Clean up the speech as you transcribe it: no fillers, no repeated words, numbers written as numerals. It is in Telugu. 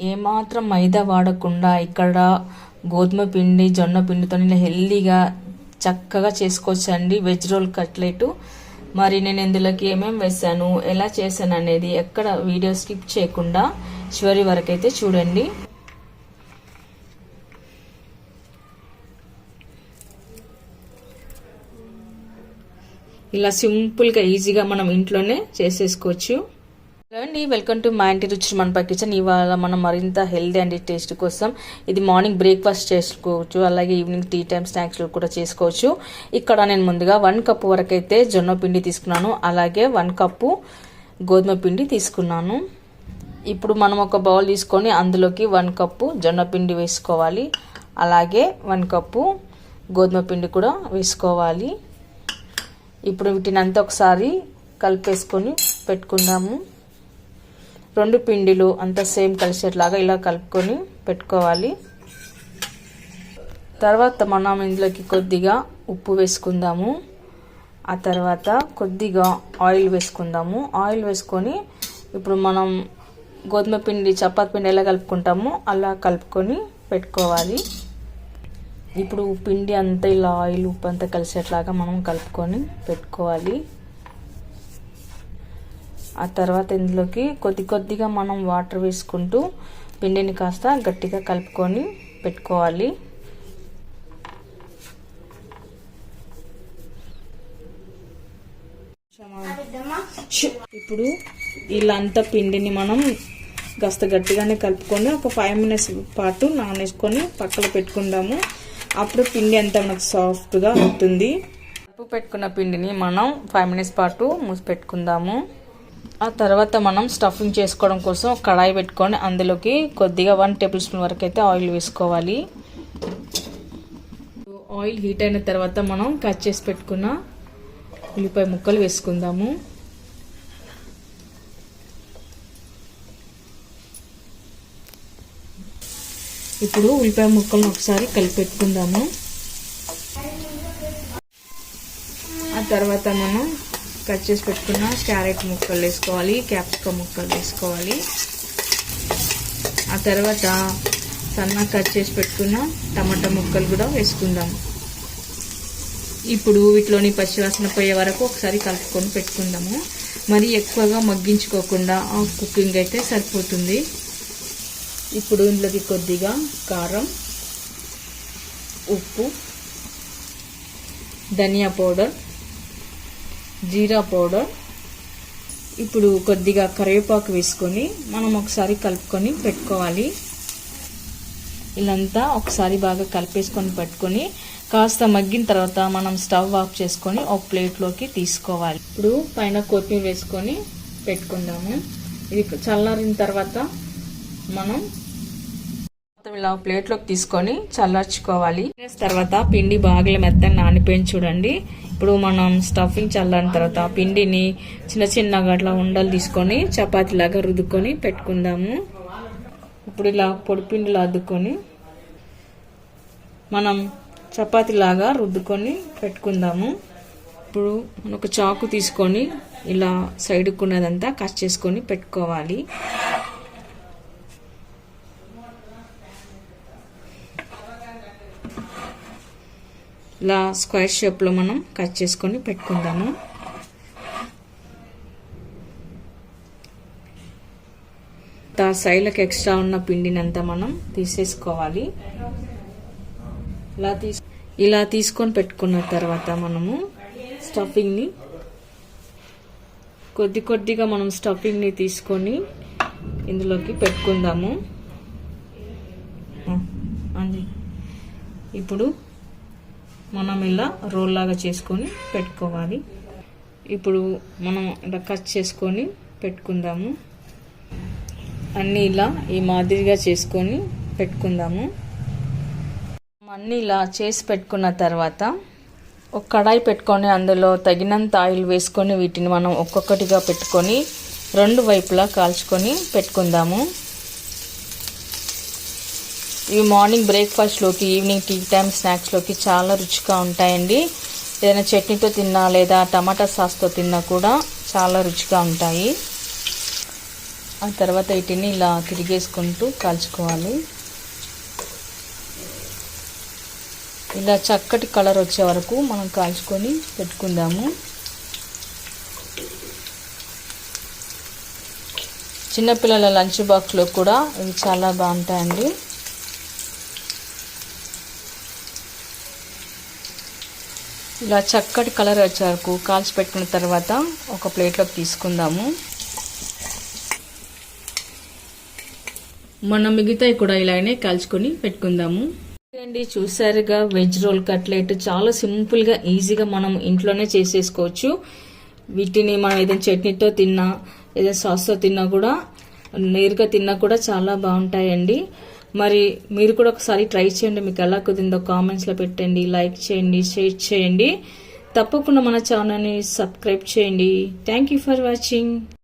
ఏమాత్రం మైదా వాడకుండా ఇక్కడ గోధుమ పిండి జొన్న పిండితో హెల్దీగా చక్కగా చేసుకోవచ్చండి వెజ్ రోల్ కట్లెట్. మరి నేను ఇందులోకి ఏమేమి వేసాను, ఎలా చేశాను అనేది ఎక్కడ వీడియో స్కిప్ చేయకుండా చివరి వరకు అయితే చూడండి. ఇలా సింపుల్గా ఈజీగా మనం ఇంట్లోనే చేసేసుకోవచ్చు. హలో అండి, వెల్కమ్ టు మా ఇంటి రుచి మన కిచెన్. ఇవాళ మనం మరింత హెల్దీ అండ్ టేస్ట్ కోసం ఇది మార్నింగ్ బ్రేక్ఫాస్ట్ చేసుకోవచ్చు, అలాగే ఈవినింగ్ టీ టైమ్ స్నాక్స్ కూడా చేసుకోవచ్చు. ఇక్కడ నేను ముందుగా 1 కప్పు వరకు అయితే జొన్న పిండి తీసుకున్నాను, అలాగే 1 కప్పు గోధుమ పిండి తీసుకున్నాను. ఇప్పుడు మనం ఒక బౌల్ తీసుకొని అందులోకి 1 కప్పు జొన్న పిండి వేసుకోవాలి, అలాగే 1 కప్పు గోధుమ పిండి కూడా వేసుకోవాలి. ఇప్పుడు వీటిని అంతా ఒకసారి కలిపేసుకొని పెట్టుకుందాము. 2 పిండిలు అంతా సేమ్ కలిసేట్లాగా ఇలా కలుపుకొని పెట్టుకోవాలి. తర్వాత మనం ఇందులోకి కొద్దిగా ఉప్పు వేసుకుందాము. ఆ తర్వాత కొద్దిగా ఆయిల్ వేసుకుందాము. ఆయిల్ వేసుకొని ఇప్పుడు మనం గోధుమ పిండి చపాతీ పిండి ఎలా కలుపుకుంటామో అలా కలుపుకొని పెట్టుకోవాలి. ఇప్పుడు పిండి అంతా ఇలా ఆయిల్ ఉప్పు అంతా కలిసేట్లాగా మనం కలుపుకొని పెట్టుకోవాలి. ఆ తర్వాత ఇందులోకి కొద్దిగా మనం వాటర్ వేసుకుంటూ పిండిని కాస్త గట్టిగా కలుపుకొని పెట్టుకోవాలి. ఇప్పుడు ఇలా అంతా పిండిని మనం కాస్త గట్టిగానే కలుపుకొని ఒక 5 మినిట్స్ పాటు నానేసుకొని పక్కన పెట్టుకుందాము. అప్పుడు పిండి అంతా మనకు సాఫ్ట్గా అవుతుంది. పెట్టుకున్న పిండిని మనం 5 మినిట్స్ పాటు మూసి పెట్టుకుందాము. ఆ తర్వాత మనం స్టఫింగ్ చేసుకోవడం కోసం కడాయి పెట్టుకొని అందులోకి కొద్దిగా 1 టేబుల్ స్పూన్ వరకు అయితే ఆయిల్ వేసుకోవాలి. ఆయిల్ హీట్ అయిన తర్వాత మనం కట్ చేసి పెట్టుకున్న ఉల్లిపాయ ముక్కలు వేసుకుందాము. ఇప్పుడు ఉల్లిపాయ ముక్కలను ఒకసారి కలిపి పెట్టుకుందాము. ఆ తర్వాత మనం కట్ చేసి పెట్టుకున్న క్యారెట్ ముక్కలు వేసుకోవాలి, క్యాప్సికమ్ ముక్కలు వేసుకోవాలి. ఆ తర్వాత సన్నగా కట్ చేసి పెట్టుకున్న టమాటా ముక్కలు కూడా వేసుకుందాము. ఇప్పుడు వీటిలోని పచ్చివాసన పోయే వరకు ఒకసారి కలుపుకొని పెట్టుకుందాము. మరి ఎక్కువగా మగ్గించుకోకుండా కుకింగ్ అయితే సరిపోతుంది. ఇప్పుడు ఇందులోకి కొద్దిగా కారం, ఉప్పు, ధనియా పౌడర్, జీరా పౌడర్, ఇప్పుడు కొద్దిగా కరివేపాకు వేసుకొని మనం ఒకసారి కలుపుకొని పెట్టుకోవాలి. ఇలాంతా ఒకసారి బాగా కలిపేసుకొని పెట్టుకొని కాస్త మగ్గిన తర్వాత మనం స్టవ్ ఆఫ్ చేసుకొని ఒక ప్లేట్లోకి తీసుకోవాలి. ఇప్పుడు పైన కొత్తిమీర వేసుకొని పెట్టుకుందాము. ఇది చల్లారిన తర్వాత మనం ఇలా ప్లేట్లోకి తీసుకొని చల్లార్చుకోవాలి. తర్వాత పిండి బాగా మెత్తగా నానిపోయింది చూడండి. ఇప్పుడు మనం స్టఫింగ్ చల్లారిన తర్వాత పిండిని చిన్నగా అట్లా ఉండలు తీసుకొని చపాతీలాగా రుద్దుకొని పెట్టుకుందాము. ఇప్పుడు ఇలా పొడి పిండిలో అద్దుకొని మనం చపాతీలాగా రుద్దుకొని పెట్టుకుందాము. ఇప్పుడు ఒక చాకు తీసుకొని ఇలా సైడ్కు ఉన్నదంతా కట్ చేసుకొని పెట్టుకోవాలి. ఇలా స్క్వేర్ షేప్లో మనం కట్ చేసుకొని పెట్టుకుందాము. సైడ్లకు ఎక్స్ట్రా ఉన్న పిండిని అంతా మనం తీసేసుకోవాలి. ఇలా తీసుకొని పెట్టుకున్న తర్వాత మనము స్టఫింగ్ని కొద్దిగా మనం స్టఫింగ్ని తీసుకొని ఇందులోకి పెట్టుకుందాము. ఇప్పుడు మనం ఇలా రోల్ లాగా చేసుకొని పెట్టుకోవాలి. ఇప్పుడు మనం ఇలా కట్ చేసుకొని పెట్టుకుందాము. అన్నీ ఇలా ఈ మాదిరిగా చేసుకొని పెట్టుకుందాము. అన్నీ ఇలా చేసి పెట్టుకున్న తర్వాత ఒక కడాయి పెట్టుకొని అందులో తగినంత ఆయిల్ వేసుకొని వీటిని మనం ఒక్కొక్కటిగా పెట్టుకొని 2 వైపులా కాల్చుకొని పెట్టుకుందాము. ఇవి మార్నింగ్ బ్రేక్ఫాస్ట్లోకి, ఈవినింగ్ టీ టైమ్ స్నాక్స్లోకి చాలా రుచిగా ఉంటాయండి. ఏదైనా చట్నీతో తిన్నా లేదా టమాటా సాస్తో తిన్నా కూడా చాలా రుచిగా ఉంటాయి. ఆ తర్వాత వీటిని ఇలా తిరిగేసుకుంటూ కాల్చుకోవాలి. ఇలా చక్కటి కలర్ వచ్చే వరకు మనం కాల్చుకొని పెట్టుకుందాము. చిన్నపిల్లల లంచ్ బాక్స్లో కూడా ఇవి చాలా బాగుంటాయండి. ఇలా చక్కటి కలర్ వచ్చే వరకు కాల్చి పెట్టుకున్న తర్వాత ఒక ప్లేట్లోకి తీసుకుందాము. మనం మిగతాయి కూడా ఇలానే కాల్చుకొని పెట్టుకుందాము. అండి, చూసారుగా వెజ్ రోల్ కట్లెట్ చాలా సింపుల్గా ఈజీగా మనం ఇంట్లోనే చేసేసుకోవచ్చు. వీటిని మనం ఏదైనా చట్నీతో తిన్నా ఏదైనా సాస్తో తిన్నా కూడా నేరుగా తిన్నా కూడా చాలా బాగుంటాయండి. మరి మీరు కూడా ఒకసారి ట్రై చేయండి. మీకు ఎలా కుదిరిందో కామెంట్స్లో పెట్టండి, లైక్ చేయండి, షేర్ చేయండి. తప్పకుండా మన ఛానల్ని సబ్స్క్రైబ్ చేయండి. Thank you for watching.